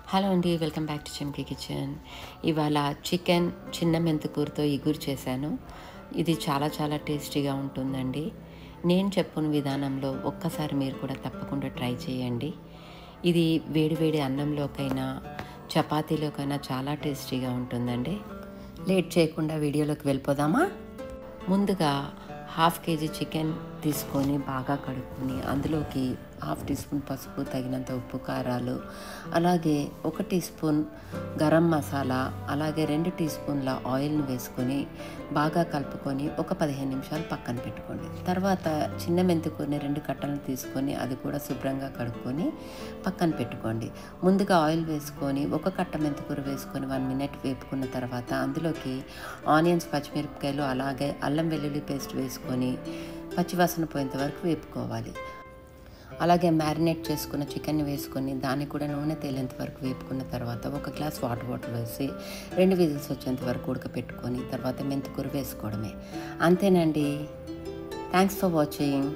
Hello అండి, welcome back to చెంకి kitchen. ఇవాళ chicken చిన్న మెంతికూరతో ఇగురు చేశాను. ఇది చాలా చాలా టేస్టీగా ఉంటుందండి. నేను చెప్పిన విధానంలో ఒక్కసారి మీరు కూడా తప్పకుండా ట్రై చేయండి. ఇది వేడి వేడి అన్నంలోకైనా చపాతీలోకైనా చాలా టేస్టీగా ఉంటుందండి. లేట్ చేయకుండా వీడియోలోకి వెళ్ళిపోదామా? ముందుగా 1/2 కేజీ చికెన్ తీసుకొని బాగా కడుక్కొని అందులోకి 1/2 టీ స్పూన్ పసుపు, తగినంత ఉప్పు, కారాలు, అలాగే 1 టీ స్పూన్ గరం మసాలా, అలాగే 2 టీ స్పూన్ల ఆయిల్ని వేసుకొని బాగా కలుపుకొని ఒక 15 నిమిషాలు పక్కన పెట్టుకోండి. తర్వాత చిన్న మెంతికూరని 2 కట్టలను తీసుకొని అది కూడా శుభ్రంగా కడుక్కొని పక్కన పెట్టుకోండి. ముందుగా ఆయిల్ వేసుకొని 1 కట్ట మెంతికూర వేసుకొని 1 మినిట్ వేపుకున్న తర్వాత అందులోకి ఆనియన్స్, పచ్చిమిరపకాయలు, అలాగే అల్లం వెల్లుల్లి పేస్ట్ వేసుకొని పచ్చివాసన పోయేంత వరకు వేపుకోవాలి. అలాగే మ్యారినేట్ చేసుకున్న చికెన్ని వేసుకొని దాన్ని కూడా నూనె తేలేంత వరకు వేపుకున్న తర్వాత 1 గ్లాస్ వాటర్ వేసి 2 విజిల్స్ వచ్చేంత వరకు ఉడకపెట్టుకొని తర్వాత మెంతికూర వేసుకోవడమే. అంతేనండి. Thanks for watching.